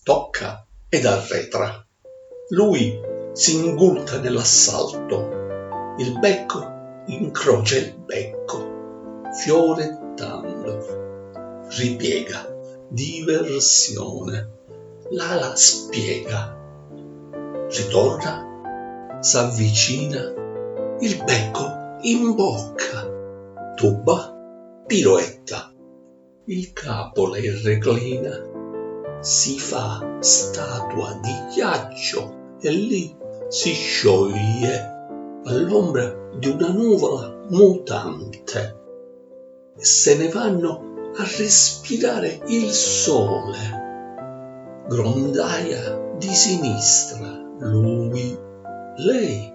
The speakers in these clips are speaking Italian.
tocca ed arretra. Lui si ingulta nell'assalto, il becco incrocia il becco, fiorettando, ripiega, diversione, l'ala spiega, ritorna, s'avvicina, il becco imbocca, tuba, piroetta, il capo lei reclina, si fa statua di ghiaccio e lì si scioglie all'ombra di una nuvola mutante e se ne vanno a respirare il sole. Grondaia di sinistra, lui, lei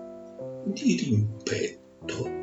di rimpetto.